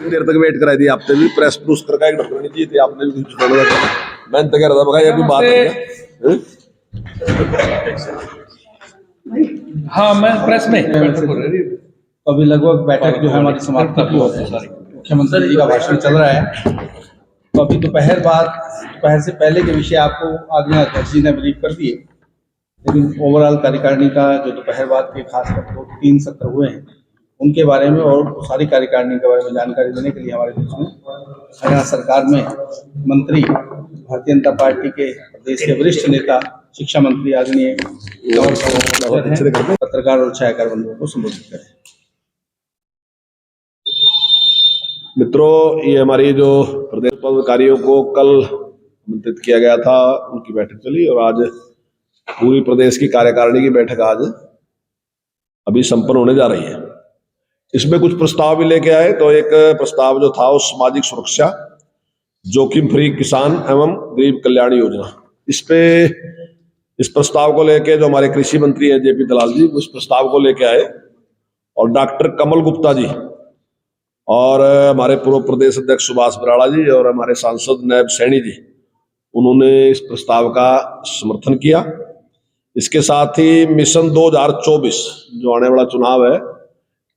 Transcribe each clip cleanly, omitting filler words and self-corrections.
देर तक वेट कराई थी आपने भी, प्रेस प्रूस करके एक डॉक्टर नहीं चाहिए थी आपने भी कुछ छोड़ना था। मैं तो कह रहा था बगा ये कोई बात है क्या? हाँ मैं प्रेस में अभी लगभग बैठक जो है हमारी समाप्त की ओर है। मुख्यमंत्री जी का भाषण चल रहा है, तो अभी दोपहर से पहले के विषय आपको आदरणीय अध्यक्ष जी ने ब्रीफ कर दिए, लेकिन ओवरऑल कार्यकारिणी का जो दोपहर बाद के खासकर 2-3 सत्र हुए हैं उनके बारे में और सारी कार्यकारिणी के बारे में जानकारी देने के लिए हमारे बीच में हरियाणा सरकार में मंत्री, भारतीय जनता पार्टी के प्रदेश के वरिष्ठ नेता, शिक्षा मंत्री आदरणीय पत्रकार और छायाकार बंधुओं को संबोधित करें। मित्रों, ये हमारी जो प्रदेश पदाधिकारियों को कल आमंत्रित किया गया था उनकी बैठक चली और आज पूरी प्रदेश की कार्यकारिणी की बैठक आज अभी संपन्न होने जा रही है। इसमें कुछ प्रस्ताव भी लेके आए, तो एक प्रस्ताव जो था वो सामाजिक सुरक्षा जोखिम फ्री किसान एवं गरीब कल्याण योजना, इस प्रस्ताव को लेके जो हमारे कृषि मंत्री है जेपी दलाल जी, उस प्रस्ताव को लेके आए और डॉक्टर कमल गुप्ता जी और हमारे पूर्व प्रदेश अध्यक्ष सुभाष बराड़ा जी और हमारे सांसद नैब सैनी जी, उन्होंने इस प्रस्ताव का समर्थन किया। इसके साथ ही मिशन 2024 जो आने वाला चुनाव है,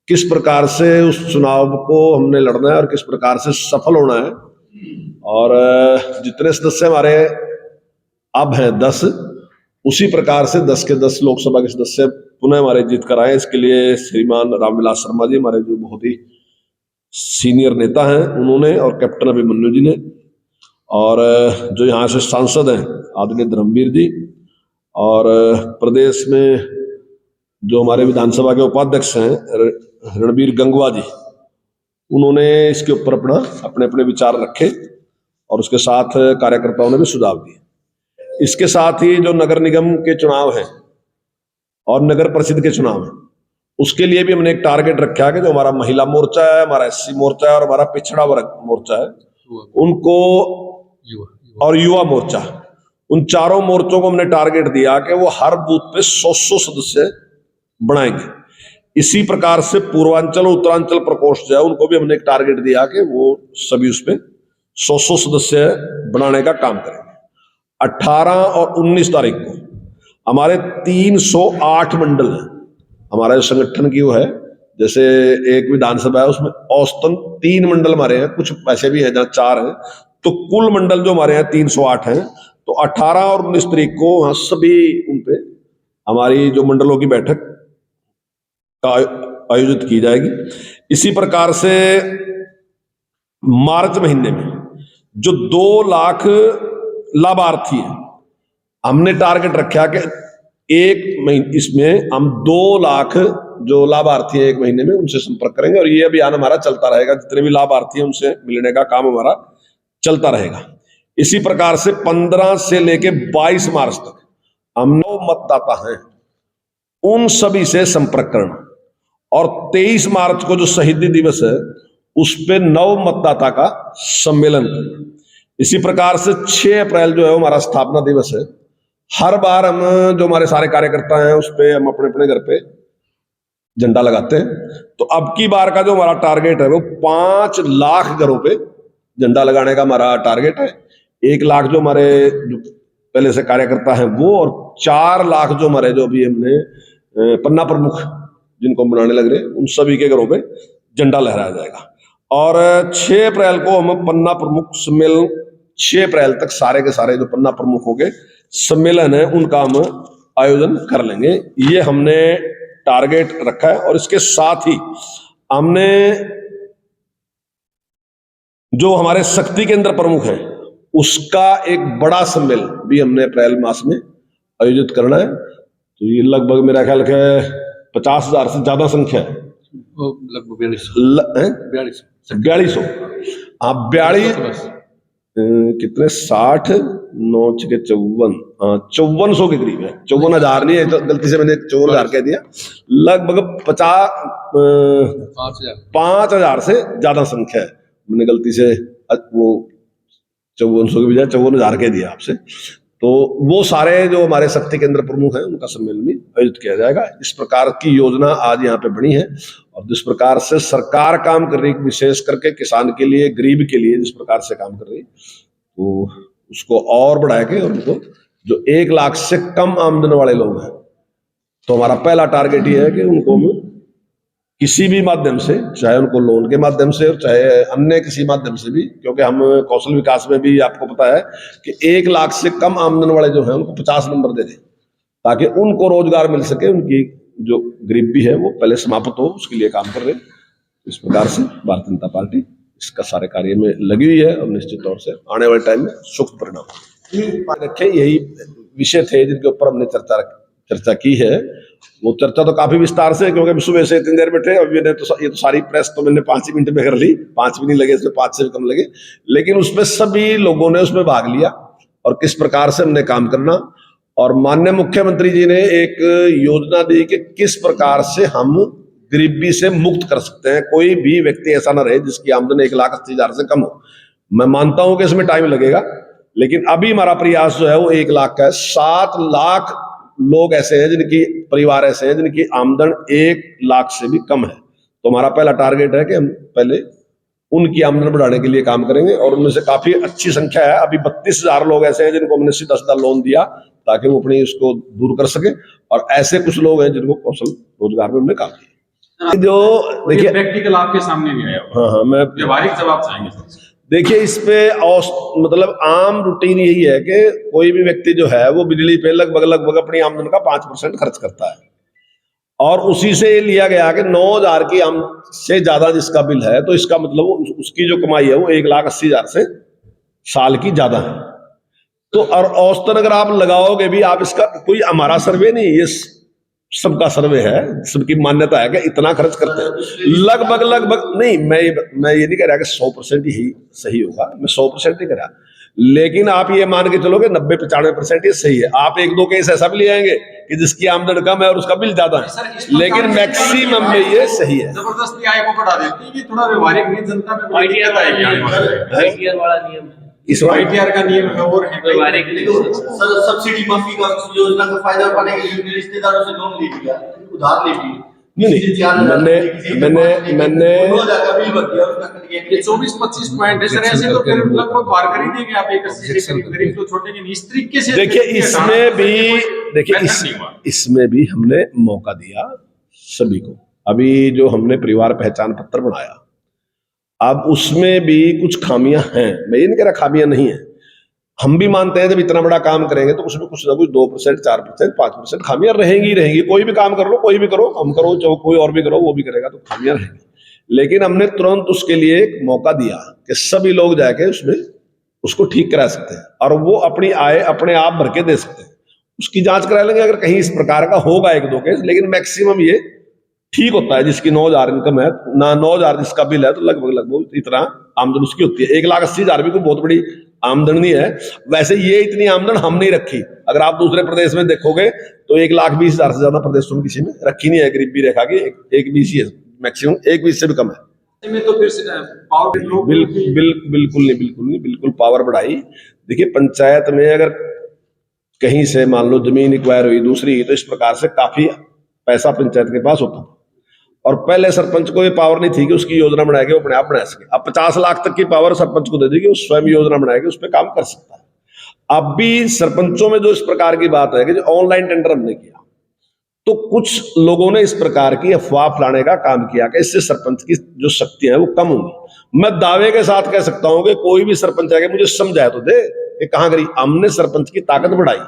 किस प्रकार से उस चुनाव को हमने लड़ना है और किस प्रकार से सफल होना है, और जितने सदस्य हमारे अब हैं 10, उसी प्रकार से 10 के 10 लोकसभा के सदस्य पुनः हमारे जीत कर आए। इसके लिए श्रीमान रामविलास शर्मा जी, हमारे जो बहुत ही सीनियर नेता हैं, उन्होंने, और कैप्टन अभिमन्यु जी ने, और जो यहाँ से सांसद हैं आदरणीय धर्मवीर जी, और प्रदेश में जो हमारे विधानसभा के उपाध्यक्ष हैं रणबीर गंगवा जी, उन्होंने इसके ऊपर अपने अपने विचार रखे और उसके साथ कार्यकर्ताओं ने भी सुझाव दिए। इसके साथ ही जो नगर निगम के चुनाव हैं और नगर परिषद के चुनाव हैं, उसके लिए भी हमने एक टारगेट रखा है कि जो हमारा महिला मोर्चा है, हमारा एससी मोर्चा है और हमारा पिछड़ा वर्ग मोर्चा है, उनको, और युवा मोर्चा, उन चारों मोर्चों को हमने टारगेट दिया कि वो हर बूथ पे 100 सदस्य बनाएंगे। इसी प्रकार से पूर्वांचल और उत्तरांचल प्रकोष्ठ जो है, उनको भी हमने एक टारगेट दिया कि वो सभी उस पे 100 सदस्य बनाने का काम करेंगे। 18 और 19 तारीख को हमारे 308 मंडल हैं। हमारा जो संगठन की वो है, जैसे एक विधानसभा है उसमें औसतन 3 मंडल हमारे हैं, कुछ ऐसे भी हैं जहाँ 4 हैं, तो कुल मंडल जो हमारे यहाँ 308 हैं। तो 18 और 19 तारीख को वहां सभी उन पे हमारी जो मंडलों की बैठक आयोजित की जाएगी। इसी प्रकार से मार्च महीने में जो 2 लाख लाभार्थी हैं, हमने टारगेट रखा कि एक महीने इसमें हम 2 लाख जो लाभार्थी हैं एक महीने में उनसे संपर्क करेंगे, और ये अभियान हमारा चलता रहेगा। जितने भी लाभार्थी हैं उनसे मिलने का काम हमारा चलता रहेगा। इसी प्रकार से 15 से लेके 22 मार्च तक हम 9 मतदाता हैं, उन सभी से संपर्क करना, और 23 मार्च को जो शहीदी दिवस है उस पे 9 मतदाता का सम्मेलन करना। इसी प्रकार से 6 अप्रैल जो है हमारा स्थापना दिवस है। हर बार हम जो हमारे सारे कार्यकर्ता हैं उस पे हम अपने अपने घर पे झंडा लगाते हैं। तो अब की बार का जो हमारा टारगेट है वो 5 लाख घरों पे झंडा लगाने का हमारा टारगेट है। 1 लाख जो हमारे जो पहले से कार्यकर्ता हैं वो, और 4 लाख जो हमारे जो अभी हमने पन्ना प्रमुख जिनको बनाने लग रहे, उन सभी के घरों पे झंडा लहराया जाएगा। और 6 अप्रैल को हम पन्ना प्रमुख सम्मेलन, 6 अप्रैल तक सारे के सारे जो पन्ना प्रमुख हो गए सम्मेलन है उनका हम आयोजन कर लेंगे। ये हमने टारगेट रखा है। और इसके साथ ही हमने जो हमारे शक्ति केंद्र प्रमुख हैं उसका एक बड़ा सम्मेलन भी हमने अप्रैल मास में आयोजित करना है। तो ये लगभग मेरा ख्याल है 50,000 से ज्यादा संख्या है, लगभग 4200। हाँ 42 कितने 60 9 के 54, हाँ 5400 के करीब है। 54,000 नहीं है, तो गलती से मैंने 54,000 कह दिया। लगभग 5,000 से ज्यादा संख्या है। मैंने गलती से वो 5400 के बजाय 54,000 कह दिया आपसे। तो वो सारे जो हमारे शक्ति केंद्र प्रमुख हैं उनका सम्मेलन भी आयोजित किया जाएगा। इस प्रकार की योजना आज यहाँ पे बनी है और जिस प्रकार से सरकार काम कर रही है, विशेष करके किसान के लिए, गरीब के लिए जिस प्रकार से काम कर रही है, तो उसको और बढ़ा के उनको जो 1 लाख से कम आमदन वाले लोग हैं, तो हमारा पहला टारगेट ये है कि उनको हम किसी भी माध्यम से, चाहे उनको लोन के माध्यम से और चाहे अन्य किसी माध्यम से भी, क्योंकि हम कौशल विकास में भी आपको पता है कि 1 लाख से कम आमदन वाले जो हैं उनको 50 नंबर दे दें ताकि उनको रोजगार मिल सके, उनकी जो गरीबी है वो पहले समाप्त हो, उसके लिए काम कर रहे हैं। इस प्रकार से भारतीय जनता पार्टी इसका सारे कार्य में लगी हुई है और निश्चित तौर से आने वाले टाइम में सुख परिणाम रखे। यही विषय थे जिनके ऊपर हमने चर्चा की है। वो चर्चा तो काफी विस्तार से, क्योंकि सुबह से इतनी देर बैठे, अभी मैंने तो ये तो सारी प्रेस तो मैंने 5 ही मिनट में कर ली, 5 भी नहीं लगे, इसमें 5 से भी कम लगे, लेकिन उसमें सभी लोगों ने उसमें भाग लिया और किस प्रकार से हमने काम करना। और माननीय मुख्यमंत्री जी ने एक योजना दी कि किस प्रकार से हम गरीबी से मुक्त कर सकते हैं, कोई भी व्यक्ति ऐसा ना रहे जिसकी आमदन 1,80,000 से कम हो। मैं मानता हूं कि इसमें टाइम लगेगा, लेकिन अभी हमारा प्रयास जो है वो 1 लाख का है। 7 लाख लोग ऐसे हैं जिनकी, परिवार ऐसे हैं जिनकी आमदन 1 लाख से भी कम है। तो हमारा पहला टारगेट है कि हम पहले उनकी आमदन बढ़ाने के लिए काम करेंगे और उनमें से काफी अच्छी संख्या है। अभी 32,000 लोग ऐसे हैं जिनको हमने सीधा लोन दिया ताकि वो अपनी उसको दूर कर सके, और ऐसे कुछ लोग हैं जिनको कौशल रोजगार में हमने काम किया। जो देखिए प्रैक्टिकल आपके सामने भी आया, हाँ, मैं व्यवहारिक जवाब चाहेंगे। देखिए इस पे मतलब आम रूटीन यही है कि कोई भी व्यक्ति जो है वो बिजली पे लगभग अपनी आमदन का 5% खर्च करता है, और उसी से ये लिया गया कि 9,000 की से ज्यादा जिसका बिल है, तो इसका मतलब उसकी जो कमाई है वो 1,80,000 से साल की ज्यादा है। तो और औसतन अगर आप लगाओगे भी, आप इसका कोई हमारा सर्वे नहीं, ये सबका सर्वे है, सबकी मान्यता है कि इतना खर्च करते हैं लगभग नहीं, मैं ये नहीं कह रहा कि 100% ही सही होगा, मैं 100% नहीं कह रहा, लेकिन आप ये मान के चलोगे 90-95% ये सही है। आप 1-2 केस ऐसा भी ले आएंगे कि जिसकी आमदन कम है और उसका बिल ज्यादा है, लेकिन मैक्सिमम में ये सही है। जबरदस्ती आय को बढ़ा देती है कि थोड़ा व्यवहारिक नहीं, जनता में ITR वाला नियम, इस ITR का नियम है और सब्सिडी माफी का योजना का फायदा उठाने के लिए रिश्तेदारों से लोन ले लिया, उधार ले लिया। मैंने 24-25 पॉइंट है सर, ऐसे तो फिर लगभग पार कर ही देंगे आप 81 से करीब तो छोड़ेंगे नहीं। इस तरीके से देखिए इसमें भी हमने मौका दिया सभी को। अभी जो हमने परिवार पहचान पत्र बनाया, अब उसमें भी कुछ खामियां हैं, मैं ये नहीं कह रहा खामियां नहीं है, हम भी मानते हैं जब इतना बड़ा काम करेंगे तो उसमें कुछ ना कुछ 2%, 4%, 5% खामियां रहेंगी। कोई भी काम कर लो, कोई भी करो, हम करो चाहे कोई और भी करो, वो भी करेगा तो खामियां रहेंगी। लेकिन हमने तुरंत उसके लिए एक मौका दिया कि सभी लोग जाके उसमें उसको ठीक करा सकते हैं और वो अपनी आय अपने आप भर के दे सकते हैं। उसकी जांच करा लेंगे अगर कहीं इस प्रकार का होगा 1-2 केस, लेकिन मैक्सिमम ये ठीक होता है। जिसकी 9,000 इनकम है ना, 9,000 जिसका बिल है, तो लगभग इतना आमदन उसकी होती है। 1,80,000 भी कोई बहुत बड़ी आमदन नहीं है। वैसे ये इतनी आमदन हम नहीं रखी, अगर आप दूसरे प्रदेश में देखोगे तो 1,20,000 से ज्यादा प्रदेशों में किसी में रखी नहीं है गरीबी रेखा की, 1,20 ही है मैक्सिमम, 1,20 से भी कम है। में तो फिर पावर बिल्कुल पावर बढ़ाई। देखिए पंचायत में अगर कहीं से मान लो जमीन एक्वायर हुई दूसरी, तो इस प्रकार से काफी पैसा पंचायत के पास होता, और पहले सरपंच को ये पावर नहीं थी कि उसकी योजना बनाए वो अपने आप बना सके। अब 50 लाख तक की पावर सरपंच को दे दी कि वो स्वयं योजना बनाएगी, उस पर काम कर सकता है। अब भी सरपंचों में जो इस प्रकार की बात है कि जो ऑनलाइन टेंडर हमने किया, तो कुछ लोगों ने इस प्रकार की अफवाह फैलाने का काम किया कि इससे सरपंच की जो शक्तियां हैं वो कम होंगी। मैं दावे के साथ कह सकता हूं कि कोई भी सरपंच आके मुझे समझाए तो दे कि कहां करी हमने सरपंच की ताकत बढ़ाई।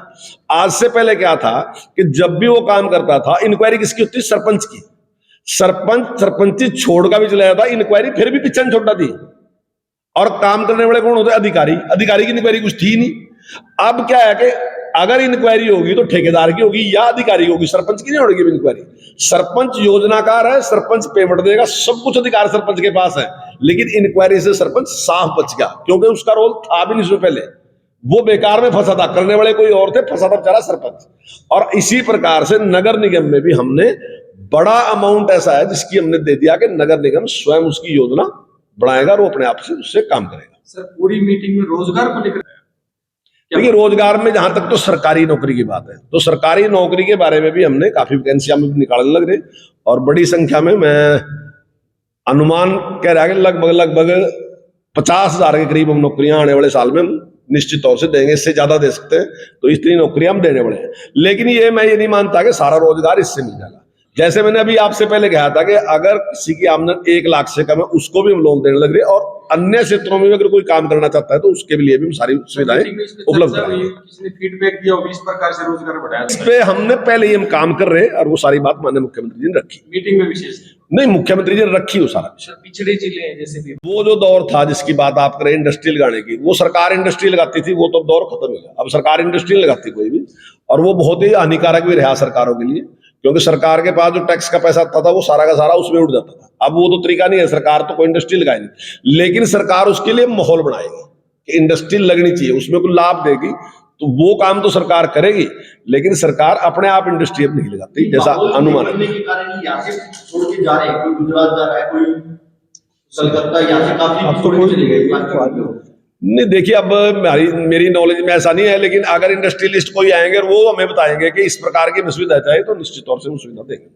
आज से पहले क्या था कि जब भी वो काम करता था, इंक्वायरी किसकी होती? सरपंच की। सरपंची छोड़ का भी चला जाता, इंक्वायरी फिर भी पीछे नहीं छोड़ता थी, और काम करने वाले कौन होते? अधिकारी की इंक्वायरी कुछ थी नहीं। अब क्या है कि अगर इंक्वायरी होगी तो ठेकेदार की होगी या अधिकारी की होगी, सरपंच की नहीं होगी इंक्वायरी। सरपंच योजनाकार है, सरपंच पेमेंट देगा, सब कुछ अधिकार सरपंच के पास है, लेकिन इंक्वायरी से सरपंच साफ बच गया, क्योंकि उसका रोल था भी नहीं इससे पहले, वो बेकार में फंसा था, करने वाले कोई और थे, फंसा था बेचारा सरपंच। और इसी प्रकार से नगर निगम में भी हमने बड़ा अमाउंट ऐसा है जिसकी हमने दे दिया कि नगर निगम स्वयं उसकी योजना बनाएगा और वो अपने आप से उससे काम करेगा। सर पूरी मीटिंग में रोजगार को लेकर देखिए रोजगार में जहां तक तो सरकारी नौकरी की बात है, तो सरकारी नौकरी के बारे में भी हमने काफी वैकेंसियां में निकालने लग रहे और बड़ी संख्या में, मैं अनुमान कह रहा है कि लगभग 50,000 के करीब हम नौकरियां आने वाले साल में हम निश्चित तौर से देंगे। इससे ज्यादा दे सकते हैं, तो इतनी नौकरियां हम देने वाले हैं। लेकिन मैं ये नहीं मानता कि सारा रोजगार इससे मिल जाएगा। जैसे मैंने अभी आपसे पहले कहा था कि अगर किसी की आमदन 1 लाख से कम है उसको भी हम लोन देने लग रहे हैं, और अन्य क्षेत्रों में अगर कोई काम करना चाहता है तो उसके लिए भी हम सारी सुविधाएं उपलब्ध कराएंगे। किसी ने फीडबैक दिया होगा इस प्रकार से रोजगार बढ़ाया, इस पे हमने पहले ही हम काम कर रहे हैं और वो सारी बात माननीय मुख्यमंत्री जी ने रखी। मीटिंग में विशेष नहीं, मुख्यमंत्री जी ने रखी वो सारा विषय। पिछड़े जिले हैं जैसे भी, वो जो दौर था जिसकी बात आप करें इंडस्ट्री लगाने की, वो सरकार इंडस्ट्री लगाती थी, वो तो दौर खत्म हो गया। अब सरकार इंडस्ट्री नहीं लगाती कोई भी, और वो बहुत ही हानिकारक भी रहा सरकारों के लिए, क्योंकि सरकार के पास जो टैक्स का पैसा आता था वो सारा का सारा उसमें उड़ जाता था। अब वो तो तरीका नहीं है, सरकार तो कोई इंडस्ट्री लगाएगी, लेकिन सरकार उसके लिए माहौल बनाएगी कि इंडस्ट्री लगनी चाहिए, उसमें कोई लाभ देगी, तो वो काम तो सरकार करेगी, लेकिन सरकार अपने आप इंडस्ट्री अब नहीं लगाती, जैसा अनुमान है। के कारण यहाँ से छोड़ के जा रहे हैं, कोई गुजरात जा रहा है, कोई कलकत्ता, यहाँ से काफी छोड़ के चले गए। नहीं देखिए, अब मेरी नॉलेज में ऐसा नहीं है, लेकिन अगर इंडस्ट्रियलिस्ट कोई आएंगे और वो हमें बताएंगे कि इस प्रकार की सुविधा चाहिए, तो निश्चित तौर से हम सुविधा देंगे।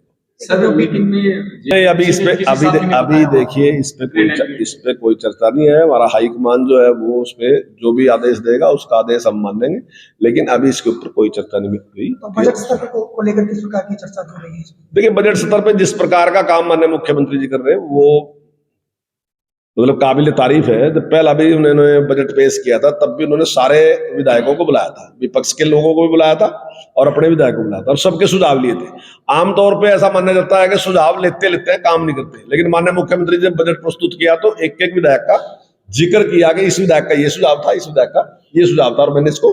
सर मीटिंग में नहीं, अभी इस पे अभी देखिए इस पे कोई चर्चा नहीं है। हमारा हाईकमान जो है वो उस पे जो भी आदेश देगा उसका आदेश हम मान लेंगे, लेकिन अभी इसके ऊपर कोई चर्चा नहीं हुई। तो बजट स्तर को लेकर किस प्रकार की चर्चा हो रही है? देखिए बजट स्तर पे जिस प्रकार का काम माननीय मुख्यमंत्री जी कर रहे हैं वो मतलब काबिल तारीफ है। जब पहला भी उन्होंने बजट पेश किया था तब भी उन्होंने सारे विधायकों को बुलाया था, विपक्ष के लोगों को भी बुलाया था और अपने विधायकों को बुलाया था, और सबके सुझाव लिए थे। आमतौर पे ऐसा माना जाता है कि सुझाव लेते लेते हैं, काम नहीं करते, लेकिन माननीय मुख्यमंत्री जी ने बजट प्रस्तुत किया तो एक एक विधायक का जिक्र किया कि इस विधायक का ये सुझाव था, इस विधायक का ये सुझाव था, और मैंने इसको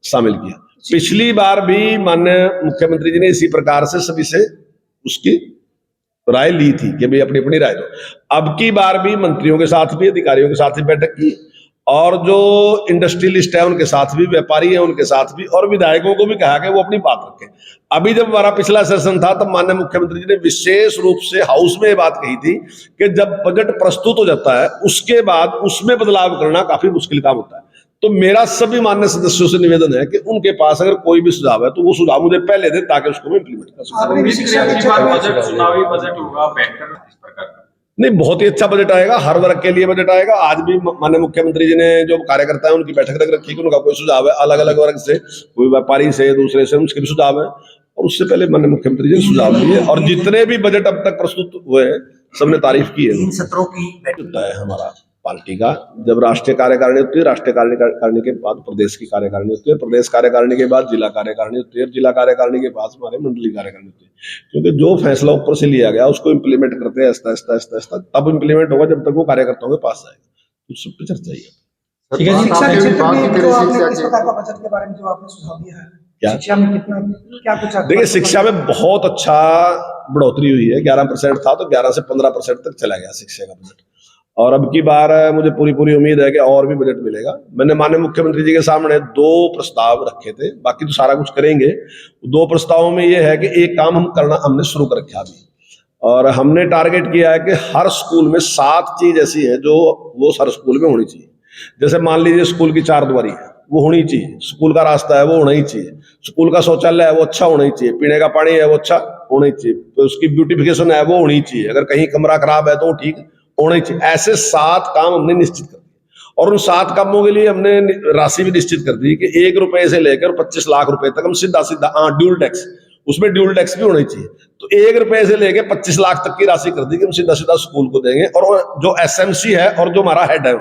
शामिल किया। पिछली बार भी माननीय मुख्यमंत्री जी ने इसी प्रकार से सभी से उसकी राय ली थी कि भाई अपनी अपनी राय दो। अब की बार भी मंत्रियों के साथ भी, अधिकारियों के साथ भी बैठक की, और जो इंडस्ट्रियलिस्ट है उनके साथ भी, व्यापारी है उनके साथ भी, और विधायकों को भी कहा कि वो अपनी बात रखें। अभी जब हमारा पिछला सेशन था तब माननीय मुख्यमंत्री जी ने विशेष रूप से हाउस में ये बात कही थी कि जब बजट प्रस्तुत हो जाता है उसके बाद उसमें बदलाव करना काफी मुश्किल काम होता है। तो मेरा सभी माननीय सदस्यों से निवेदन है कि उनके पास अगर कोई भी सुझाव है तो वो सुझाव मुझे पहले दे ताकि उसको मैं इंप्लीमेंट कर सकूं। चुनावी बजट होगा बेहतर इस प्रकार का। नहीं, बहुत ही अच्छा बजट आएगा, हर वर्ग के लिए बजट आएगा। आज भी माननीय मुख्यमंत्री जी ने जो कार्यकर्ता है उनकी बैठक रख रखी कि उनका कोई सुझाव है अलग अलग वर्ग से, कोई व्यापारी से, दूसरे से, उसके भी सुझाव है, और उससे पहले माननीय मुख्यमंत्री जी ने सुझाव दिए, और जितने भी बजट अब तक प्रस्तुत हुए हैं सबने तारीफ की है। 3 सत्रों की बैठक है हमारा पार्टी का, जब राष्ट्रीय कार्यकारिणी होती है, राष्ट्रीय कार्यकारिणी के बाद प्रदेश की कार्यकारिणी होती है, प्रदेश कार्यकारिणी के बाद जिला कार्यकारिणी होती है, जिला कार्यकारिणी के पास हमारे मंडलीय कार्यकारिणी होती है। क्योंकि जो फैसला ऊपर से लिया गया उसको इम्प्लीमेंट करते हैं आस्ता आस्ता, तब इम्प्लीमेंट होगा जब तक वो कार्यकर्ताओं के पास जाएगा। उस सब पे चर्चा ही है। ठीक है जी। शिक्षा के क्षेत्र में जो आपने किस प्रकार का बजट के बारे में जो आपने सुझाव दिया है, क्या? शिक्षा में कितना क्या कुछ? देखिए शिक्षा में बहुत अच्छा बढ़ोतरी हुई है। 11% था तो 11 से 15% तक चला गया शिक्षा का बजट, और अब की बार मुझे पूरी उम्मीद है कि और भी बजट मिलेगा। मैंने माननीय मुख्यमंत्री जी के सामने 2 प्रस्ताव रखे थे, बाकी तो सारा कुछ करेंगे। 2 प्रस्तावों में ये है कि एक काम हम करना हमने शुरू कर रखा अभी, और हमने टारगेट किया है कि हर स्कूल में 7 चीज ऐसी है जो वो हर स्कूल में होनी चाहिए। जैसे मान लीजिए स्कूल की 4 दीवारी है वो होनी चाहिए, स्कूल का रास्ता है वो होना ही चाहिए, स्कूल का शौचालय है वो अच्छा होना ही चाहिए, पीने का पानी है वो अच्छा होना ही चाहिए, तो उसकी ब्यूटिफिकेशन है वो होनी ही चाहिए, अगर कहीं कमरा खराब है तो ठीक होना ही चाहिए। ऐसे 7 काम हमने निश्चित कर दिए, और उन 7 कामों के लिए हमने राशि भी निश्चित कर दी कि 1 रुपए से लेकर 25 लाख रुपए तक हम सीधा ड्यूल टैक्स, उसमें ड्यूल टैक्स भी होना चाहिए। तो 1 रुपए से लेकर 25 लाख तक की राशि कर दी कि हम सीधा स्कूल को देंगे, और जो SMC है और जो हमारा हेड है,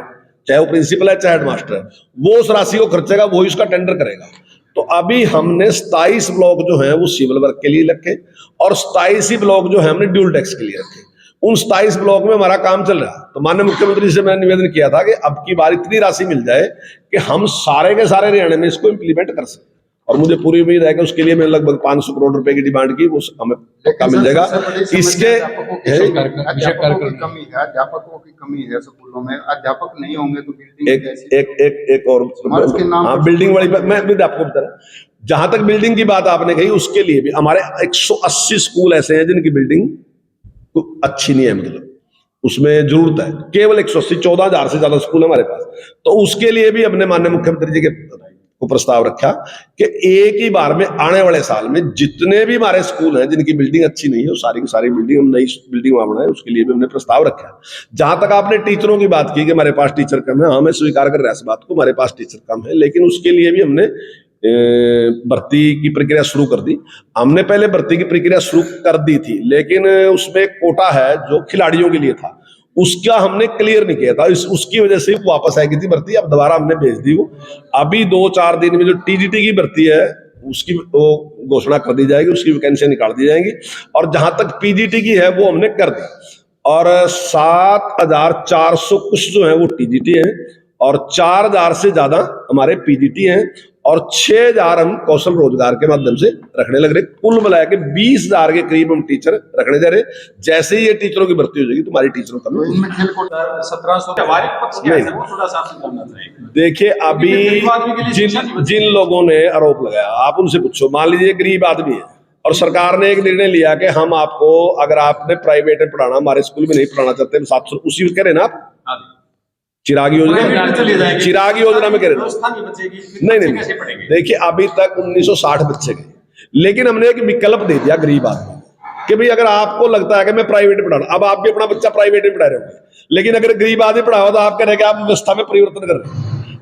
चाहे वो प्रिंसिपल है चाहे हेडमास्टर है, वो उस राशि को खर्चेगा, वो ही उसका टेंडर करेगा। तो अभी हमने 27 ब्लॉक जो है वो सिविल वर्क के लिए रखे, और 27 ही ब्लॉक जो है हमने ड्यूल टैक्स के लिए रखे। उन 27 ब्लॉक में हमारा काम चल रहा है। तो माननीय मुख्यमंत्री से मैंने निवेदन किया था कि अब की बार इतनी राशि मिल जाए कि हम सारे के सारे हरियाणा में इसको इंप्लीमेंट कर सकें, और मुझे पूरी उम्मीद है कि उसके लिए मैंने लगभग 500 करोड़ रुपए की डिमांड की, वो हमें पक्का मिल जाएगा। इसके अध्यापकों की कमी है, अध्यापकों की कमी है स्कूलों में, अध्यापक नहीं होंगे तो बिल्डिंग एक और हाँ, बिल्डिंग वाली मैं भी आपको बता रहा हूं। जहां तक बिल्डिंग की बात आपने कही उसके लिए भी हमारे 180 स्कूल ऐसे हैं जिनकी बिल्डिंग अच्छी नहीं है, मतलब उसमें जरूरत है। केवल 180, 14,000 से ज्यादा स्कूल है हमारे पास। तो उसके लिए भी अपने माननीय मुख्यमंत्री जी के को प्रस्ताव रखा कि एक ही बार में आने वाले साल में जितने भी हमारे स्कूल हैं जिनकी बिल्डिंग अच्छी नहीं है, वो सारी की सारी बिल्डिंग हम नई बिल्डिंग वहां बनाए, उसके लिए भी हमने प्रस्ताव रखा। जहां तक आपने टीचरों की बात की कि हमारे पास टीचर कम है, हाँ मैं स्वीकार कर रहा इस बात को, हमारे पास टीचर कम है, लेकिन उसके लिए भी हमने भर्ती की प्रक्रिया शुरू कर दी। हमने पहले भर्ती की प्रक्रिया शुरू कर दी थी, लेकिन उसमें कोटा है जो खिलाड़ियों के लिए था, उसका हमने क्लियर नहीं किया था, उसकी वजह से वापस आई थी भर्ती। अब दोबारा हमने भेज दी वो। अभी 2-4 दिन में जो टीजीटी की भर्ती है उसकी वो घोषणा कर दी जाएगी, उसकी वैकेंसी निकाल दी जाएंगी। और जहां तक पीजीटी की है वो हमने कर दी, और 7,400 कुछ जो है वो टीजीटी है, और 4,000 से ज्यादा हमारे पीजीटी हैं, और 6,000 हम कौशल रोजगार के माध्यम से रखने लग रहे। कुल मिला के 20,000 के करीब हम टीचर रखने जा रहे। जैसे ही ये टीचरों की भर्ती हो जाएगी तुम्हारी टीचरों का 1700 व्यावहारिक पक्ष क्या है सर, वो थोड़ा सा आपसे जानना चाहेंगे। देखिए, अभी जिन लोगों ने आरोप लगाया, आप उनसे पूछो। मान लीजिए गरीब आदमी है और सरकार ने एक निर्णय लिया कि हम आपको, अगर आपने प्राइवेट में पढ़ाना, हमारे स्कूल में नहीं पढ़ाना चाहते, 700 उसी कह रहे ना आप, चिराग योजना, चिराग योजना में कह रहे नहीं। देखिए, अभी तक 1960 बच्चे गए, लेकिन हमने एक विकल्प दे दिया गरीब आदमी कि भाई अगर आपको लगता है कि मैं प्राइवेट पढ़ा रहा हूं, अब आप भी अपना बच्चा प्राइवेट में पढ़ा रहे होंगे, लेकिन अगर गरीब आदमी पढ़ाओ तो आप कह रहे हैं कि आप व्यवस्था में परिवर्तन कर रहे हैं।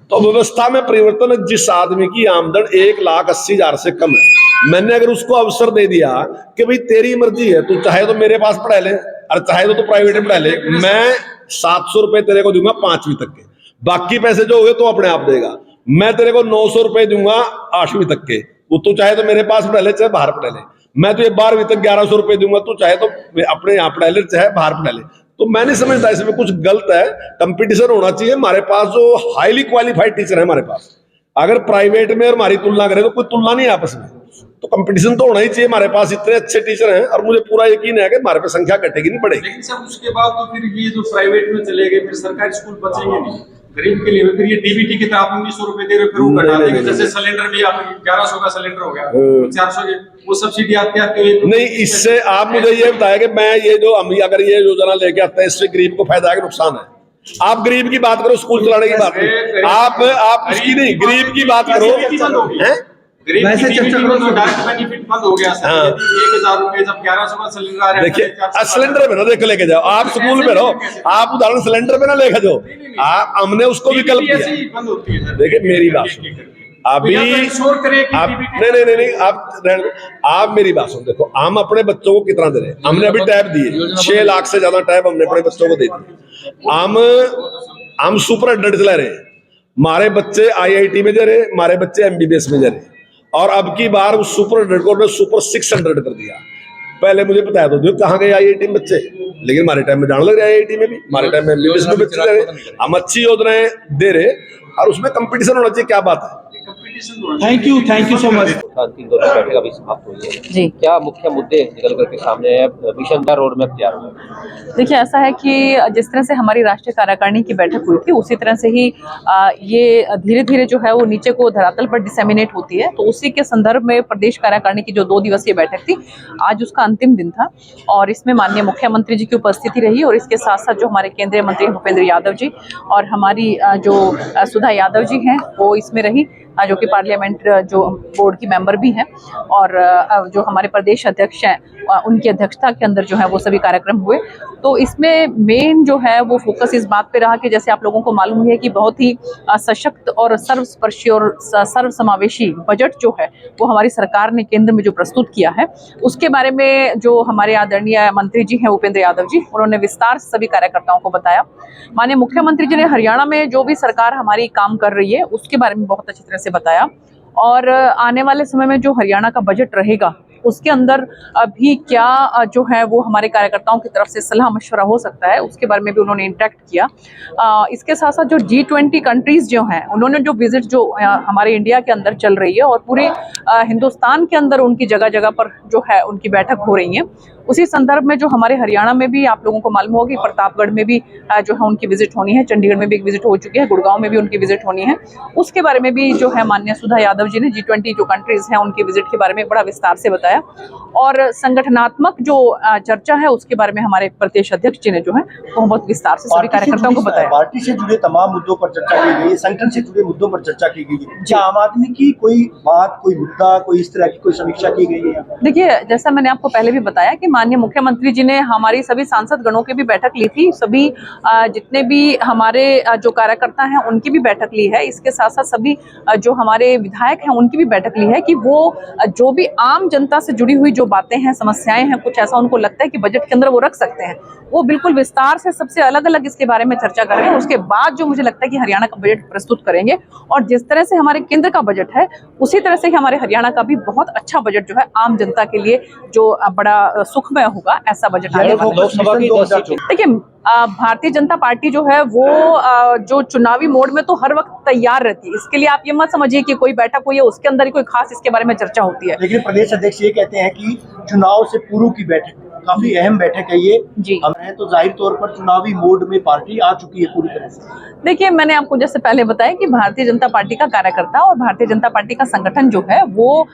तो व्यवस्था में परिवर्तन, जिस आदमी की आमदन 1,80,000 से कम है, मैंने अगर उसको अवसर दे दिया कि भाई तेरी मर्जी है, तू चाहे तो मेरे पास पढ़ा ले और चाहे तो प्राइवेट में पढ़ा ले, मैं 700 रुपए तेरे को दूंगा 5वीं तक के, बाकी पैसे जो होंगे तो अपने आप देगा। मैं तेरे को 900 रुपए दूंगा 8वीं तक के, वो तू चाहे तो मेरे पास पढ़ा ले चाहे बाहर पढ़ा ले। मैं तुझे 12वीं तक 1,100 रुपए दूंगा, तू चाहे तो अपने यहाँ पढ़ा ले चाहे बाहर पढ़ा ले। तो मैं नहीं समझता इसमें कुछ गलत है। कंपटीशन होना चाहिए। हमारे पास जो हाईली क्वालिफाइड टीचर है हमारे पास, अगर प्राइवेट में और हमारी तुलना करें तो कोई तुलना नहीं है आपस में, तो कंपटीशन तो होना ही चाहिए। हमारे पास इतने अच्छे टीचर हैं और मुझे पूरा यकीन है कि हमारे पे संख्या घटेगी नहीं बढ़ेगी। लेकिन सर उसके बाद तो फिर ये जो प्राइवेट में चले गए, फिर सरकारी स्कूल बचेंगे नहीं गरीब के लिए। फिर ये डीबीटी की तरह आप 1900 रुपए दे रहे हो, फिर वो घटा देंगे। जैसे सिलेंडर भी आप 1100 का सिलेंडर हो गया, 400 के वो सब्सिडी आपके नहीं। इससे आप मुझे ये बताया कि मैं ये जो हम अगर ये योजना लेके आते हैं, इससे गरीब को फायदा है कि नुकसान है? आप गरीब की बात करो, स्कूल चलाने की बात करो, आप उसकी नहीं, गरीब की बात करो। वैसे चर्चा करो तो डायरेक्ट बेनिफिट बंद हो गया सर। 1,000 रुपए जब 1100 का सिलेंडर आ रहा है, देखिए सिलेंडर पे ना देख लेके जाओ, आप स्कूल में रहो, आप उदाहरण सिलेंडर पे ना लेके जाओ, हमने उसको विकल्प दिया। देखिए मेरी बात अभी नहीं, आप मेरी बात सुन। देखो, हम अपने बच्चों को कितना दे रहे हैं? हमने अभी टैब दिए, 6 लाख से ज्यादा टैब हमने अपने बच्चों को दे दिए। हम सुपर 100 चला रहे हैं, हमारे बच्चे IIT में जा रहे, हमारे बच्चे MBBS में जा रहे, और अब की बार उस सुपर 100 को सुपर 600 कर दिया। पहले मुझे बताया तो कहाँ गए IIT में बच्चे, लेकिन हमारे टाइम में जाने लग रहे IIT में भी, हमारे टाइम में MBBS में बच्चे जा रहे। हम अच्छी योजनाएं दे रहे और उसमें कंपटीशन होना चाहिए। क्या बात है? Thank you so much. 3 बैठक अभी समाप्त हुई है जी, क्या मुख्य मुद्दे निकल करके सामने है? मिशन का रोड मैप तैयार हुआ। देखिए, ऐसा है कि जिस तरह से हमारी राष्ट्रीय कार्यकारिणी की बैठक हुई थी, उसी तरह से ही ये धीरे धीरे जो है वो नीचे को धरातल पर डिसेमिनेट होती है। तो उसी के संदर्भ में प्रदेश कार्यकारिणी की जो 2 दिवसीय बैठक थी, आज उसका अंतिम दिन था, और इसमें माननीय मुख्यमंत्री जी की उपस्थिति रही, और इसके साथ साथ जो हमारे केंद्रीय मंत्री भूपेंद्र यादव जी और हमारी जो सुधा यादव जी हैं वो इसमें रही, जो कि पार्लियामेंट जो बोर्ड की मेंबर भी हैं, और जो हमारे प्रदेश अध्यक्ष हैं उनकी अध्यक्षता के अंदर जो है वो सभी कार्यक्रम हुए। तो इसमें मेन जो है वो फोकस इस बात पे रहा कि जैसे आप लोगों को मालूम है कि बहुत ही सशक्त और सर्वस्पर्शी और सर्वसमावेशी बजट जो है वो हमारी सरकार ने केंद्र में जो प्रस्तुत किया है, उसके बारे में जो हमारे आदरणीय मंत्री जी हैं भूपेंद्र यादव जी, उन्होंने विस्तार से सभी कार्यकर्ताओं को बताया। माननीय मुख्यमंत्री जी ने हरियाणा में जो भी सरकार हमारी काम कर रही है उसके बारे में बहुत अच्छी तरह से बताया, और आने वाले समय में जो हरियाणा का बजट रहेगा उसके अंदर अभी क्या जो है वो हमारे कार्यकर्ताओं की तरफ से सलाह मशवरा हो सकता है, उसके बारे में भी उन्होंने इंटरेक्ट किया। इसके साथ साथ जो G20 कंट्रीज जो हैं, उन्होंने जो विजिट जो हमारे इंडिया के अंदर चल रही है और पूरे हिंदुस्तान के अंदर उनकी जगह जगह पर जो है उनकी बैठक हो रही है। उसी संदर्भ में जो हमारे हरियाणा में भी आप लोगों को मालूम होगा कि प्रतापगढ़ में भी जो है उनकी विजिट होनी है, चंडीगढ़ में भी एक विजिट हो चुकी है, गुड़गांव में भी उनकी विजिट होनी है। उसके बारे में भी जो है माननीय सुधा यादव जी ने G20 जो कंट्रीज हैं उनकी विजिट के बारे में बड़ा विस्तार से बताया, और संगठनात्मक जो चर्चा है उसके बारे में हमारे प्रदेश अध्यक्ष जी ने जो है वो बहुत विस्तार से सभी कार्यकर्ताओं को बताया। पार्टी से जुड़े तमाम मुद्दों पर चर्चा की गई है, संगठन से जुड़े मुद्दों पर चर्चा की गई है। क्या आम आदमी की कोई बात, कोई मुद्दा, कोई इस तरह की कोई समीक्षा की गई है? देखिए, जैसा मैंने आपको पहले भी बताया कि माननीय मुख्यमंत्री जी ने हमारी सभी सांसद गणों की भी बैठक ली थी, सभी जितने भी हमारे जो कार्यकर्ता हैं उनकी भी बैठक ली है। इसके साथ साथ सभी जो हमारे विधायक हैं उनकी भी बैठक ली है कि वो जो भी आम जनता से जुड़ी हुई जो बातें हैं, समस्याएं हैं, कुछ ऐसा उनको लगता है कि बजट के अंदर वो रख सकते हैं, वो बिल्कुल विस्तार से सबसे अलग अलग इसके बारे में चर्चा करेंगे। उसके बाद जो मुझे लगता है कि हरियाणा का बजट प्रस्तुत करेंगे, और जिस तरह से हमारे केंद्र का बजट है उसी तरह से ही हमारे हरियाणा का भी बहुत अच्छा बजट जो है आम जनता के लिए जो बड़ा सुखमय होगा, ऐसा बजट आने वाला है। लोकसभा की 10 सीटें। देखिए, भारतीय जनता पार्टी जो है वो जो चुनावी मोड में तो हर वक्त तैयार रहती है। इसके लिए आप ये मत समझिए कि कोई बैठक हुई है उसके अंदर ही कोई खास इसके बारे में चर्चा होती है। लेकिन प्रदेश अध्यक्ष ये कहते हैं कि चुनाव से पूर्व की बैठक काफी अहम बैठक है ये जी। हम हैं तो जाहिर तौर पर चुनावी मोड में पार्टी आ चुकी है पूरी तरह से। देखिए, मैंने आपको जैसे पहले बताया कि भारतीय जनता पार्टी का कार्यकर्ता और भारतीय जनता पार्टी का संगठन जो है वो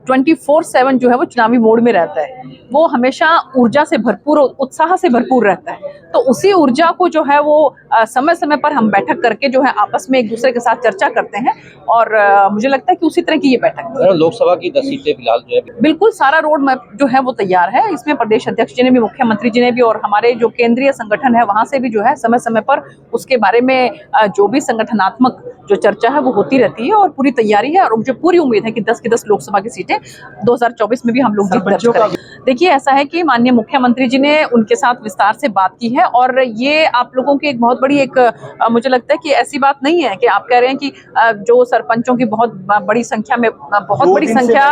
24/7 जो है वो चुनावी मोड में रहता है। वो हमेशा ऊर्जा से भरपूर, उत्साह से भरपूर रहता है। तो उसी ऊर्जा को जो है वो समय समय पर हम बैठक करके जो है आपस में एक दूसरे के साथ चर्चा करते हैं, और मुझे लगता है कि उसी तरह की ये बैठक है। लोकसभा की 10 सीटें फिलहाल जो है बिल्कुल सारा रोड मैप जो है वो तैयार है। इसमें प्रदेश अध्यक्ष जी ने भी, मुख्यमंत्री जी ने भी, और हमारे जो केंद्रीय संगठन है वहां से भी जो है समय समय पर उसके बारे में जो भी संगठनात्मक जो चर्चा है वो होती रहती है, और पूरी तैयारी है। और मुझे पूरी उम्मीद है कि 10 की 10 लोकसभा की सीटें 2024 में भी हम लोग जीत दर्ज करेंगे। देखिए, ऐसा है कि माननीय मुख्यमंत्री जी ने उनके साथ विस्तार से बात की है, और ये आप लोगों की एक बहुत बड़ी एक मुझे लगता है कि ऐसी बात नहीं है कि आप कह रहे हैं कि जो सरपंचों की बहुत बड़ी संख्या में बहुत बड़ी संख्या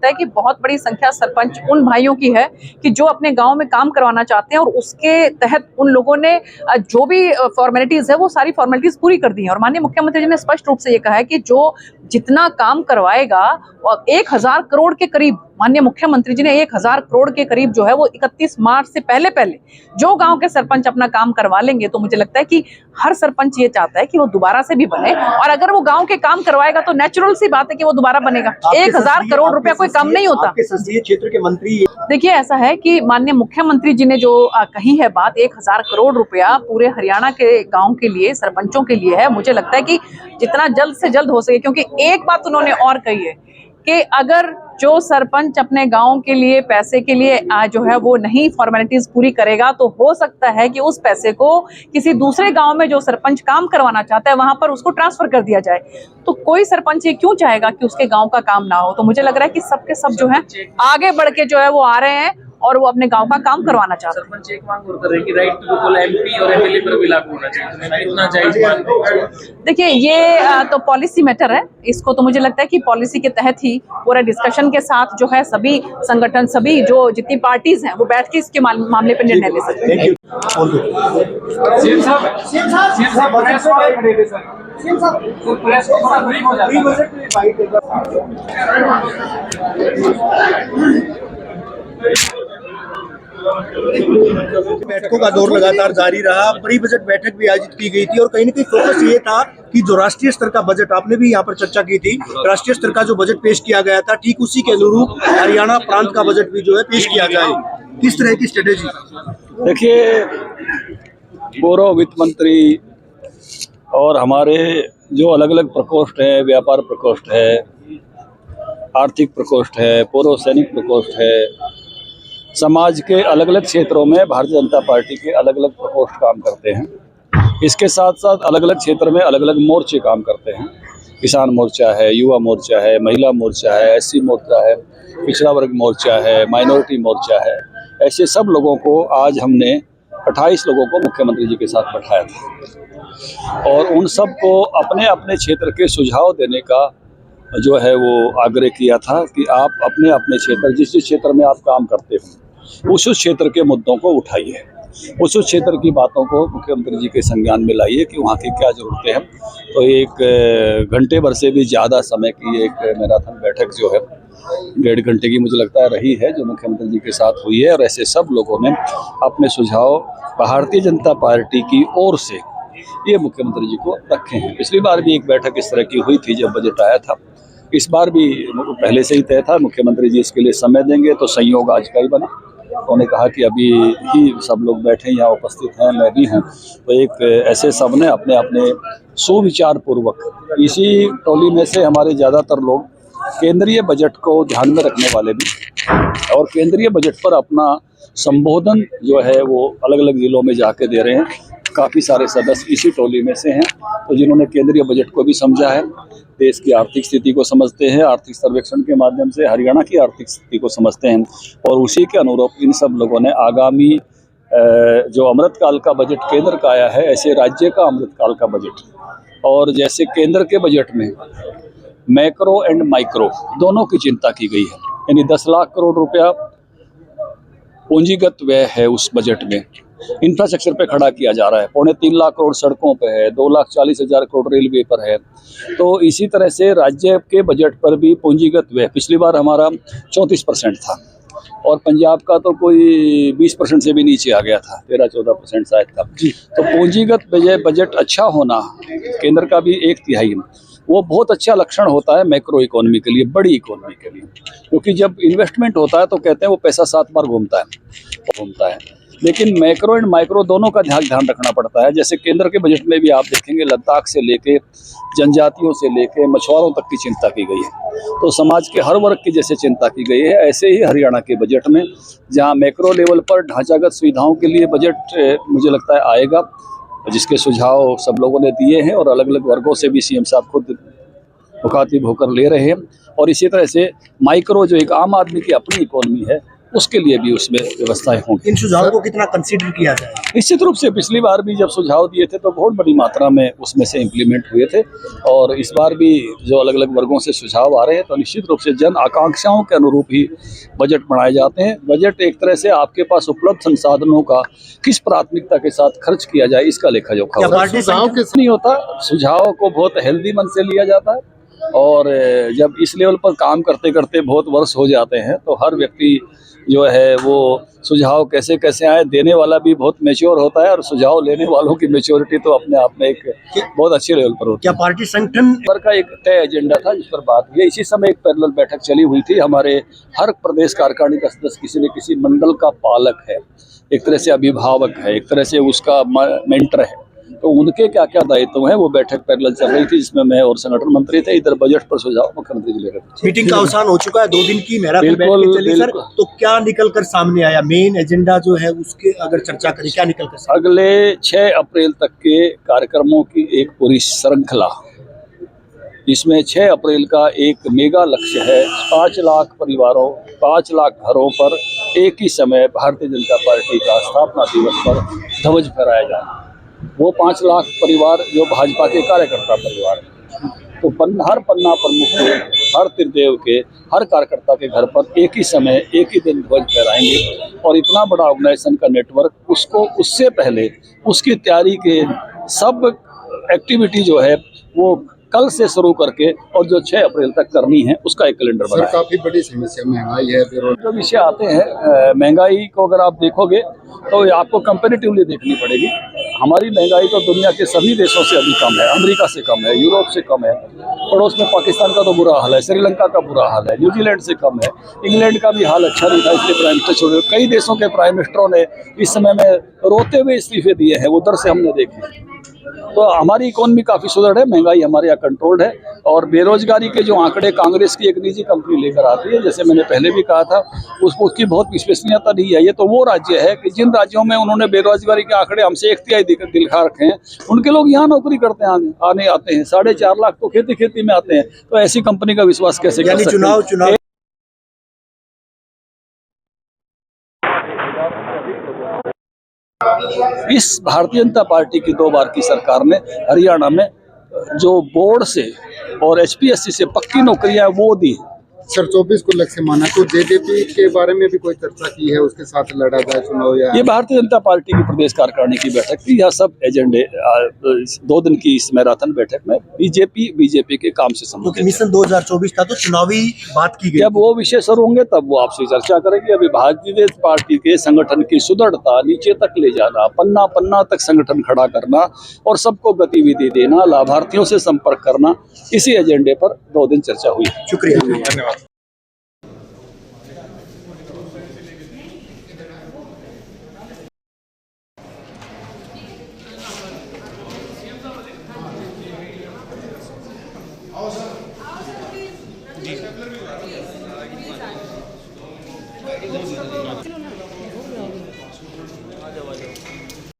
है कि बहुत बड़ी संख्या सरपंच उन भाइयों की है कि जो अपने गांव में काम करवाना चाहते हैं, और उसके तहत उन लोगों ने जो भी फॉर्मेलिटीज है वो सारी फॉर्मेलिटीज पूरी कर दी है। और माननीय मुख्यमंत्री जी ने स्पष्ट रूप से ये कहा है कि जो जितना काम करवाएगा, और 1000 करोड़ के करीब माननीय मुख्यमंत्री जी ने 1000 करोड़ के करीब जो है वो 31 मार्च से पहले जो गांव के सरपंच अपना काम करवा लेंगे, तो मुझे लगता है कि हर सरपंच ये चाहता है कि वो दोबारा से भी बने, और अगर वो गांव के काम करवाएगा तो नेचुरल सी बात है कि वो दोबारा बनेगा। 1000 करोड़ रुपया कोई कम नहीं होता। आपके संसदीय क्षेत्र के मंत्री, देखिए, ऐसा है कि माननीय मुख्यमंत्री जी ने जो कही है बात, 1000 करोड़ रुपया पूरे हरियाणा के गांव के लिए, सरपंचों के लिए है। मुझे लगता है कि जितना जल्द से जल्द हो सके, क्योंकि एक बात उन्होंने और कही है कि अगर जो सरपंच अपने गांव के लिए पैसे के लिए जो है वो नहीं फॉर्मेलिटीज पूरी करेगा, तो हो सकता है कि उस पैसे को किसी दूसरे गांव में जो सरपंच काम करवाना चाहता है वहां पर उसको ट्रांसफर कर दिया जाए। तो कोई सरपंच ये क्यों चाहेगा कि उसके गांव का काम ना हो? तो मुझे लग रहा है कि सबके सब जो है आगे बढ़ के जो है वो आ रहे हैं और वो अपने गांव का काम करवाना चाहते हैं। सरपंच एक मांग और कर रहे हैं कि राइट टू वोकल एमपी और एमएलए पर भी लागू होना चाहिए, तो इतना जायज मांग। देखिए, ये तो पॉलिसी मैटर है, इसको तो मुझे लगता है कि पॉलिसी के तहत ही पूरा डिस्कशन के साथ जो है सभी संगठन, सभी जो जितनी पार्टीज हैं वो बैठ के इसके मामले पर निर्णय ले सकते हैं। सीएम साहब प्रेस को थोड़ा ब्रीफ हो जाता है। बैठकों का दौर लगातार जारी रहा, प्री बजट बैठक भी आयोजित की गई थी, और कहीं ना कहीं फोकस ये था कि जो राष्ट्रीय स्तर का बजट, आपने भी यहाँ पर चर्चा की थी, राष्ट्रीय स्तर का जो बजट पेश किया गया था, ठीक उसी के अनुरूप हरियाणा प्रांत का बजट भी जो है पेश किया जाए। किस तरह की स्ट्रेटेजी? देखिए, पूर्व वित्त मंत्री और हमारे जो अलग अलग प्रकोष्ठ है, व्यापार प्रकोष्ठ है, आर्थिक प्रकोष्ठ है, पूर्व सैनिक प्रकोष्ठ है, समाज के अलग अलग क्षेत्रों में भारतीय जनता पार्टी के अलग अलग प्रकोष्ठ काम करते हैं। इसके साथ साथ अलग अलग क्षेत्र में अलग अलग मोर्चे काम करते हैं। किसान मोर्चा है, युवा मोर्चा है, महिला मोर्चा है, एससी मोर्चा है, पिछड़ा वर्ग मोर्चा है, माइनॉरिटी मोर्चा है। ऐसे सब लोगों को आज हमने 28 लोगों को मुख्यमंत्री जी के साथ बैठाया था, और उन सब को अपने अपने क्षेत्र के सुझाव देने का जो है वो आग्रह किया था कि आप अपने अपने क्षेत्र, जिस क्षेत्र में आप काम करते हो उस क्षेत्र के मुद्दों को उठाइए। उस क्षेत्र की बातों को मुख्यमंत्री जी के संज्ञान में लाइए कि वहाँ की क्या ज़रूरतें हैं। तो एक घंटे भर से भी ज़्यादा समय की एक मैराथन बैठक जो है 1.5 घंटे की मुझे लगता है रही है, जो मुख्यमंत्री जी के साथ हुई है। और ऐसे सब लोगों ने अपने सुझाव भारतीय जनता पार्टी की ओर से ये मुख्यमंत्री जी को रखे हैं। पिछली बार भी एक बैठक इस तरह की हुई थी जब बजट आया था, इस बार भी पहले से ही तय था मुख्यमंत्री जी इसके लिए समय देंगे, तो संयोग आज का ही बना। उन्होंने कहा कि अभी ही सब लोग बैठे यहाँ उपस्थित हैं, मैं भी हूँ, तो एक ऐसे सब ने अपने अपने सुविचार पूर्वक, इसी टोली में से हमारे ज़्यादातर लोग केंद्रीय बजट को ध्यान में रखने वाले भी और केंद्रीय बजट पर अपना संबोधन जो है वो अलग अलग जिलों में जाके दे रहे हैं। काफ़ी सारे सदस्य इसी टोली में से हैं, तो जिन्होंने केंद्रीय बजट को भी समझा है, देश की आर्थिक स्थिति को समझते हैं, आर्थिक सर्वेक्षण के माध्यम से हरियाणा की आर्थिक स्थिति को समझते हैं, और उसी के अनुरूप इन सब लोगों ने आगामी जो अमृतकाल का बजट केंद्र का आया है, ऐसे राज्य का अमृतकाल का बजट, और जैसे केंद्र के बजट में मैक्रो एंड माइक्रो दोनों की चिंता की गई है, यानी 10 लाख करोड़ रुपया पूंजीगत व्यय है उस बजट में, इंफ्रास्ट्रक्चर पे खड़ा किया जा रहा है, 3.25 लाख करोड़ सड़कों पे है, 2,40,000 करोड़ रेलवे पर है। तो इसी तरह से राज्य के बजट पर भी पूंजीगत व्यय पिछली बार हमारा 34% था, और पंजाब का तो कोई 20% से भी नीचे आ गया था, 13-14% शायद था। तो पूंजीगत बजट अच्छा होना केंद्र का भी 1/3 वो बहुत अच्छा लक्षण होता है मैक्रो इकोनॉमी के लिए, बड़ी इकोनॉमी के लिए, क्योंकि जब इन्वेस्टमेंट होता है तो कहते हैं वो पैसा 7 बार घूमता है। लेकिन मैक्रो एंड माइक्रो दोनों का ध्यान रखना पड़ता है। जैसे केंद्र के बजट में भी आप देखेंगे लद्दाख से लेके जनजातियों से लेके मछुआरों तक की चिंता की गई है, तो समाज के हर वर्ग की जैसे चिंता की गई है, ऐसे ही हरियाणा के बजट में जहां मैक्रो लेवल पर ढांचागत सुविधाओं के लिए बजट मुझे लगता है आएगा, जिसके सुझाव सब लोगों ने दिए हैं और अलग अलग वर्गों से भी सीएम साहब खुद मुखातिब होकर ले रहे हैं। और इसी तरह से माइक्रो जो एक आम आदमी की अपनी इकोनॉमी है, उसके लिए भी उसमें व्यवस्थाएं होंगी। इन सुझावों को कितना कंसीडर किया जाए? निश्चित रूप से पिछली बार भी जब सुझाव दिए थे तो बहुत बड़ी मात्रा में उसमें से इम्प्लीमेंट हुए थे, और इस बार भी जो अलग अलग वर्गों से सुझाव आ रहे हैं, तो निश्चित रूप से जन आकांक्षाओं के अनुरूप ही बजट बनाए जाते हैं। बजट एक तरह से आपके पास उपलब्ध संसाधनों का किस प्राथमिकता के साथ खर्च किया जाए, इसका लेखा जोखा नहीं होता। सुझाव को बहुत हेल्दी मन से लिया जाता है, और जब इस लेवल पर काम करते करते बहुत वर्ष हो जाते हैं तो हर व्यक्ति जो है वो सुझाव कैसे कैसे आए, देने वाला भी बहुत मैच्योर होता है, और सुझाव लेने वालों की मैच्योरिटी तो अपने आप में एक बहुत अच्छे लेवल पर होती है। क्या पार्टी संगठन पर का एक तय एजेंडा था जिस पर बात हुई? इसी समय एक पैरेलल बैठक चली हुई थी। हमारे हर प्रदेश कार्यकारिणी का सदस्य किसी न किसी मंडल का पालक है, एक तरह से अभिभावक है, एक तरह से उसका मेंटर है, तो उनके क्या क्या दायित्व हैं वो बैठक पैरेलल चल रही थी, जिसमें मैं और संगठन मंत्री थे। इधर बजट पर सुझाव मुख्यमंत्री जी ले रहे थे। मीटिंग का अवसान हो चुका है, 2 दिन की मैराथन बैठ के चली सर, तो क्या निकल कर सामने आया? मेन एजेंडा जो है उसके अगर चर्चा करें, क्या निकल कर? अगले 6 अप्रैल तक के कार्यक्रमों की एक पूरी श्रृंखला, इसमें 6 अप्रैल का एक मेगा लक्ष्य है, 5 लाख परिवारों, 5 लाख घरों पर एक ही समय भारतीय जनता पार्टी का स्थापना दिवस पर ध्वज फहराया जाए। वो 5 लाख परिवार जो भाजपा के कार्यकर्ता परिवार हैं, तो हर पन्ना प्रमुख के, हर त्रिदेव के, हर कार्यकर्ता के घर पर एक ही समय एक ही दिन ध्वज फहराएंगे। और इतना बड़ा ऑर्गेनाइजेशन का नेटवर्क, उसको उससे पहले उसकी तैयारी के सब एक्टिविटी जो है वो कल से शुरू करके और जो 6 अप्रैल तक करनी है उसका एक कैलेंडर बना है। काफी बड़ी समस्या महंगाई है, जो विषय आते हैं महंगाई को अगर आप देखोगे तो आपको कंपैरेटिवली देखनी पड़ेगी। हमारी महंगाई तो दुनिया के सभी देशों से अभी कम है, अमेरिका से कम है, यूरोप से कम है, पड़ोस में पाकिस्तान का तो बुरा हाल है, श्रीलंका का बुरा हाल है, न्यूजीलैंड से कम है, इंग्लैंड का भी हाल अच्छा नहीं था, इसलिए प्राइम मिनिस्टर छोड़े। कई देशों के प्राइम मिनिस्टरों ने इस समय में रोते हुए इस्तीफे दिए हैं, उधर से हमने देखे। तो हमारी इकोनॉमी काफ़ी सुदृढ़ है, महंगाई हमारे यहाँ कंट्रोल्ड है, और बेरोजगारी के जो आंकड़े कांग्रेस की एक निजी कंपनी लेकर आती है, जैसे मैंने पहले भी कहा था, उसकी बहुत विश्वसनीयता नहीं है। ये तो वो राज्य है कि जिन राज्यों में उन्होंने बेरोजगारी के आंकड़े हमसे 1/3 दिखा रखे हैं, उनके लोग यहाँ नौकरी करते हैं, आते हैं। 4.5 लाख तो खेती में आते हैं, तो ऐसी कंपनी का विश्वास कैसे कर सकते हैं? चुनाव इस भारतीय जनता पार्टी की 2 बार की सरकार ने हरियाणा में जो बोर्ड से और HPSC से पक्की नौकरियां वो दी, सर 24 को लक्ष्य माना, तो जेजेपी के बारे में भी कोई चर्चा की है, उसके साथ लड़ा जाए चुनाव या ये भारतीय जनता पार्टी की प्रदेश कार्यकारिणी की बैठक थी। यह सब एजेंडे 2 दिन की इस मैराथन बैठक में बीजेपी के काम से क्योंकि संबंधित है। मिशन 2024 था तो चुनावी बात की गई। जब वो विषय सर होंगे तब वो आपसे चर्चा करेंगे। अभी भारतीय जनता पार्टी के संगठन की सुदृढ़ता, नीचे तक ले जाना, पन्ना पन्ना तक संगठन खड़ा करना और सबको गतिविधि देना, लाभार्थियों से संपर्क करना, इसी एजेंडे पर 2 दिन चर्चा हुई। शुक्रिया। धन्यवाद। जी